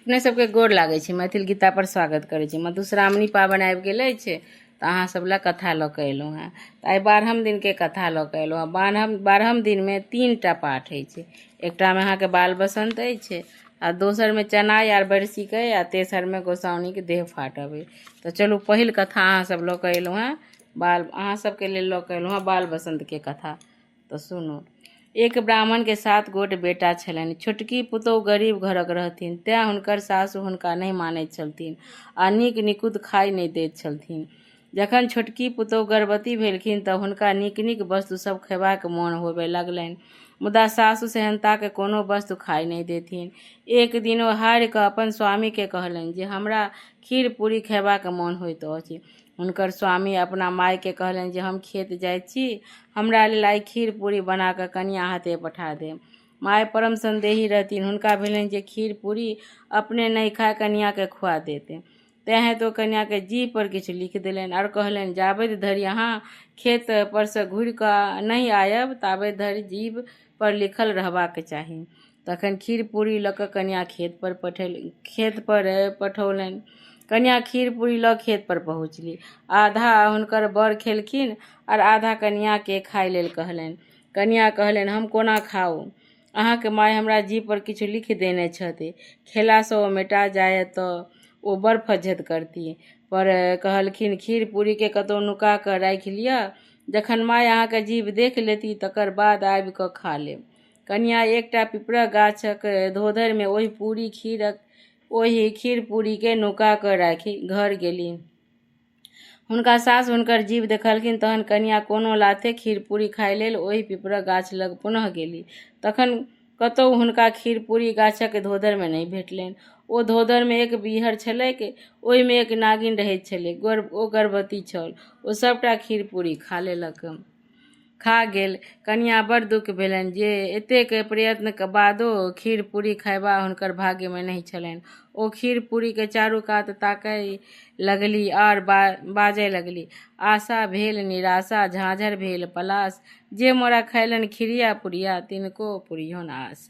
अपने सबके गोर लागै छै। मैथिल गीता पर स्वागत करै छी। मधुश्रावणी पाबनि आबि गेल अछि तऽ अहाँ सब लए कथा लऽ कऽ एलहुँ हेँ। तऽ आइ 12हम दिनके कथा लऽ कऽ एलहुँ हेँ। 12हम दिनमे 3टा पाठ होइ छै। एकटामे अहाँके बाल बसंत अछि, आ दोसरमे चनाइ आर बरसीके, आ तेसरमे गोसाउनीके देह फाटब अइ। तऽ चलू पहिल कथा अहाँ सब लऽ कऽ एलहुँ हेँ। अहाँ सबके लेल लऽ कऽ एलहुँ हेँ बाल बसंतके कथा। तऽ सुनू। एक ब्राह्मण के 7 गोट बेटा छलनि। छोटकी पुतोहु गरीब घरक रहथिन, तेँ हुनकर सासु हुनका नहि मानैत छलथिन आ नीक निकुत खाइ नहि दैत छलथिन। जखन छोटकी पुतोहु गर्भवती भेलखिन तऽ हुनका नीक नीक वस्तु सब खयबाक मोन होबय लगलनि, मुदा सासु सेहनताके कोनो वस्तु खाइ नहि देथिन। एक दिन ओ हारि कऽ अपन स्वामीके कहलनि जे हमरा खीर पूरी खयबाक मोन होइत अछि। हुनकर स्वामी अपना मायके कहलनि जे हम खेत जाइत छी, हमरा लेल आइ खीर पूरी बना कऽ कनिया हाथे पठा देब। माय परम संदेही रहथिन, हुनका भेलनि जे खीर पूरी अपने नहि खाए कनियाके खुआ देते। तेँ तो कनियाके जीभ पर किछु लिख देलनि और कहलनि, जाबत धरि अहाँ खेत पर से घुरि कऽ नहि आयब ताबत धरि जीभ पर लिखल रहबाक चाही। तखन खीर पूरी लऽ कऽ कनिया खेत पर पठौलनि। कनिया खीर पूरी लऽ खेत पर पहुँचली। आधा हुनकर बर खेलखिन और आधा कनियाके खाय लेल कहलनि। कनिया कहलनि, हम कोना खाउ? अहाँके माय हमरा जीभ पर किछु लिख देने छथि, खेलासँ ओ मेटा जाय तऽ ओ बड़ फज्झत करती। पर कहलखिन, खीर पूरीके कतहु नुका कऽ राखि लिअ, जखन माय अहाँके जीभ देख लेती तकर बाद आबि कऽ खा लेब। कनिया एकटा पिपरक गाछक धोधरमे ओहि खीर पूरीके नुका कऽ राखि घर गेली। हुनका सास हुनकर जीभ देखलखिन, तहन कनिया कोनो लाथे खीर पूरी खाय लेल ओहि पिपरक गाछ लग पुनः गेली। तखन कतहु हुनका खीर पूरी गाछक धोधरमे नहि भेटलनि। ओ धोधरमे एक बीहर छलैक, ओहिमे एक नागिन रहैत छलैक। ओ गर्भवती छल। ओ सबटा खीर पूरी खा गेल। कनिया बड़ दुख भेलनि जे एतेक प्रयत्नक बादो खीर पूरी खयबा हुनकर भाग्यमे नहि छलनि। ओ खीर पूरीके चारू कात ताकय लगली और बाजय लगली, आशा भेल निराशा, झाँझर भेल पलाश, जे मोरा खयलनि खीरिया पुरिया, तिनको पुरिहन आस।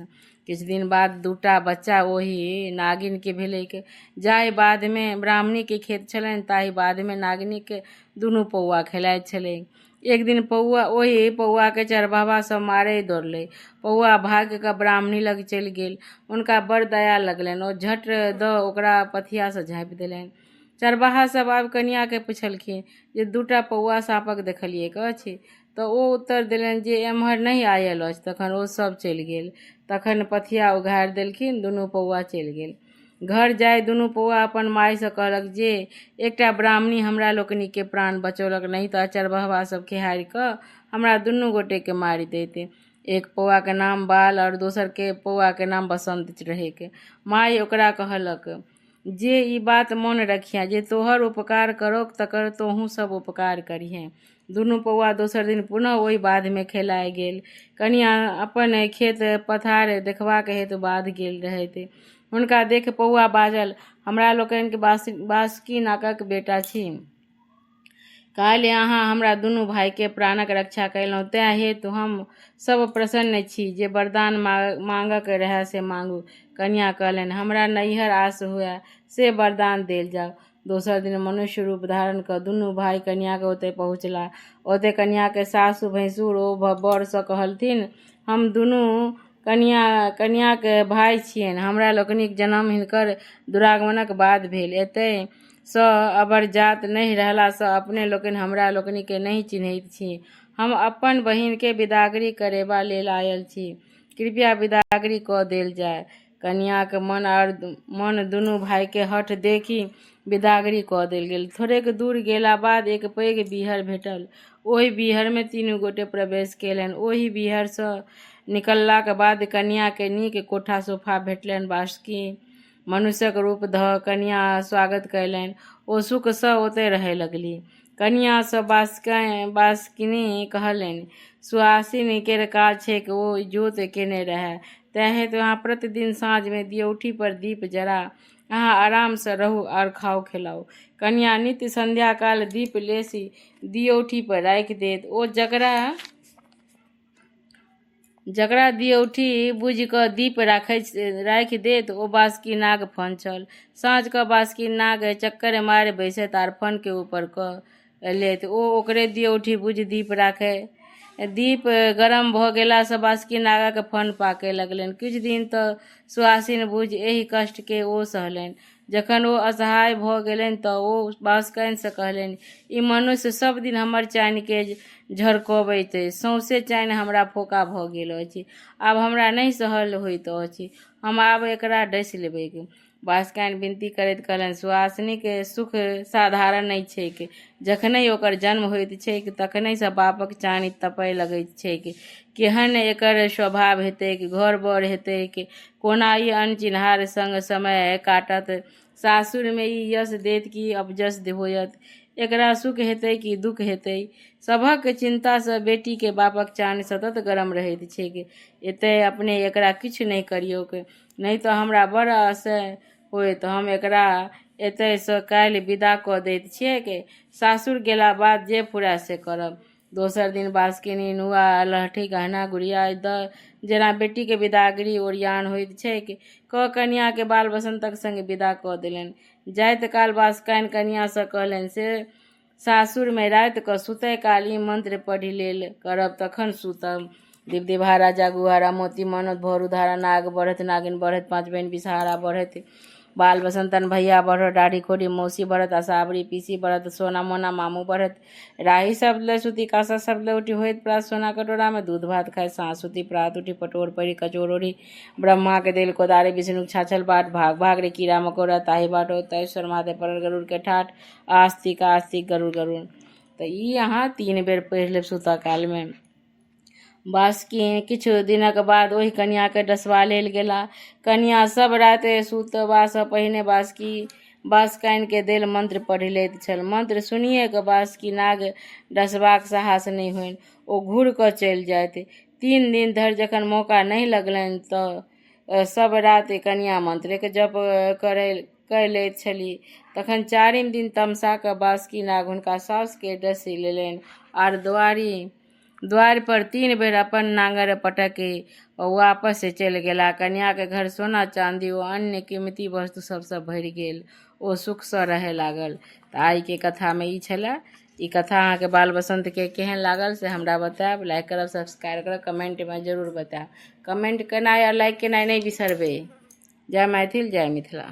किछु दिन बाद 2टा बच्चा ओहि नागिनके भेलैक। जाहि बाधमे ब्राह्मणीके खेत छलनि ताहि बाधमे नागिनके 2 पौआ खेलाइत छलै। एक दिन ओहि पौआके चरवाहा सब मारय दौड़लै। पौआ भागि कऽ ब्राह्मणी लग चलि गेल। हुनका बड़ दया लगलनि। ओ झट दऽ ओकरा पथियासँ झाँपि देलनि। चरवाहा सब आबि कनियाके पुछलखिन जे 2टा पौआ साँपक देखलियैक अछि, तऽ ओ उत्तर देलनि जे एम्हर नहि आयल अछि। तखन ओ सब चलि गेल। तखन पथिया उघारि देलखिन, 2 पौआ चलि गेल। घर जाय 2 पौआ अपन मायसँ कहलक जे एकटा ब्राह्मणी हमरा लोकनिके प्राण बचौलक, नहीं तऽ चरवाहा सब खेहारि कऽ हमरा 2 गोटेके मारि दैते। एक पौआके नाम बाल और दोसर के पौआके नाम बसंत रहैक। माय ओकरा कहलक जे ई बात मोन रखिहें, जे तोहर उपकार करौक तकर तोहूँ सब उपकार करिहें। 2 पौआ दोसर दिन पुनः ओहि बाधमे खेलाय गेल। कनिया अपन खेत पथार देखबाक हेतु बाध गेल रहथि। हुनका देख पौआ बाजल, हमरा लोकनिके बासुकी नाकक बेटा छी। काल्हि अहाँ हमरा 2 भाइके प्राणक रक्षा कयलहुँ, तेँ हेतु हम सब प्रसन्न छी। जे वरदान मांगक रहय से मांगू। कनिया कहलनि, हमरा नैहर आस हुए से वरदान देल जाओ। दोसर दिन मनुष्य रूप धारण कऽ 2 भाइ कनियाके ओतय पहुँचला। ओतय कनियाके सासु भैंसुर ओ बरसँ कहलथिन, हम 2 कनियाके भाइ छियनि। हमरा लोकनिक जन्म हिनकर दुरागमनक बाद भेल। एतय सँ अबर जात नहि रहलासँ अपने लोकनि हमरा लोकनिके नहि चिन्हैत छी। हम अपन बहिनके विदागरी करेबा लेल आयल छी, कृपया विदागरी कऽ देल जाय। कनियाक मन 2 भाइके हठ देखि विदागरी कऽ देल गेल। थोड़ेक दूर गेला बाद एक पैघ बीहर भेटल। ओहि बीहरमे 3 गोटे प्रवेश केलनि। ओहि बीहरसँ निकललाक बाद कनियाके नीक कोठा सोफा भेटलनि। बासुकी मनुष्यक रूप धऽ कनिया स्वागत कयलनि। ओ सुखसँ ओतय रहय लगली। कनियासँ बासुकिनी कहलनि, सुआसिन केर काज छैक ओ इजोत केने रहय, तेँ हेतु अहाँ प्रतिदिन साँझमे दियौठी पर दीप जरा अहाँ आरामसँ रहू और खाउ खिलाउ। कनिया नित्य संध्या काल दीप लेसी दियौठी पर राखि देत। ओ जकरा जकरा दियौठी बुझि कऽ दीप राखि देत ओ बासुकी नाग फन छल। साँझ कऽ बासुकी नाग चक्कर मारि बैसैत आर फन के ऊपर कऽ लेत। ओ ओकरे दियौठी बुझि दीप राखै। दीप गरम भऽ गेलासँ बासुकी नागक फन पाकय लगलनि। किछु दिन तऽ सुआसिन बुझि एहि कष्टके ओ सहलनि। जखन ओ असहाय भऽ गेलनि तऽ ओ बासुकनिसँ कहलनि, ई मनुष्य सब दिन हमर चानिके झरकबैत अछि। सौंसे चानि हमरा फोका भऽ गेल अछि। आब हमरा नहि सहल होइत अछि। हम आब एकरा डसि लेबै। बासुकनि विनती करैत कहलनि, सुआसिनीक सुख साधारण नहि छैक। जखनहि ओकर जन्म होइत छैक तखनहिसँ बापक चानि तपय लगैत छैक। केहन एकर स्वभाव हेतैक, घर बर हेतैक, कोना ई अनचिन्हार संग समय काटत, सासुरमे ई यश देत कि अपजस होयत, एकरा सुख हेतै कि दुख हेतै। सभक चिन्तासँ बेटीके बापक चानि सतत गरम रहैत छैक। एतय अपने एकरा किछु नहि करियौक, नहि तऽ हमरा बड़ असह्य होयत। हम एकरा एतयसँ काल्हि विदा कऽ दैत छियैक। सासुर गेला बाद जे फुराय से करब। दोसर दिन बासुकिनी नुआ लहठी गहना गुड़िया जेना बेटीके विदागरी ओरियान होइत छैक कऽ कनियाँके बाल बसंतक संग विदा कऽ देलनि। जाइत काल बासुकनि कनियाँसँ कहलनि, से सासुरमे राति कऽ सुतय काल ई मंत्र पढ़ि लेल करब, तखन सुतब। दिवदिभा राजा गुहारा मोती मनोत भौरू धारा नाग बढ़त नागिन बढ़त पाँच बहन बिसहारा बढ़त बाल बसंतन भैया बढ़त डाढ़ी खोड़ी मौसी बढ़त असाबरी पीसी बढ़त सोना मोना मामू बढ़त राही शब्द लय सुती कासा शब्द लय उठी होइत प्रात सोना कटोरा में दूध भात खाए सांस सुती प्रात उठी पटोर परी कचोर ओढ़ी ब्रह्मा के देल कोदारे विष्णु छाछल बाट भाग भाग रे कीड़ा मकोड़ा ताही बाटो तैश्वर महादेव परल गरुड़ के ठाठ आस्तिक आस्तिक गरुड़ गरुड़। तो ई अहाँ 3 बेर पढ़ि लेब सुतऽ काल में। बासुकी किछु दिनक बाद ओहि कन्याके डसवा लेल गेला। कन्या सब राति सुतबासँ पहिने बासुकनिके देल मंत्र पढ़ि लैत छल। मंत्र सुनिए कऽ बासुकी नाग डसबाक साहस नहि होनि, ओ घूर कऽ चलि जाइत। 3 दिन धरि जखन मौका नहि लगलनि तऽ सब राति कन्या मंत्रके जप कऽ लैत छलीह। तखन 4म दिन तमसा कऽ बासुकी नाग हुनका साउसके डसि लेलनि आर द्वार पर 3 बेर अपन नांगर पटकी वापस चलि गेला। कन्याके घर सोना चांदी ओ अन्य कीमती वस्तु सबसँ भरि गेल। ओ सुखसँ रहय लागल। तऽ आइके कथामे ई छलै। ई कथा अहाँके बाल बसंतके केहन लागल से हमरा बतायब। लाइक करब, सब्सक्राइब करब, कमेंटमे जरूर बतायब। कमेंट केनाइ आ लाइक केनाइ नहि बिसरबै। जय मैथिल, जय मिथिला।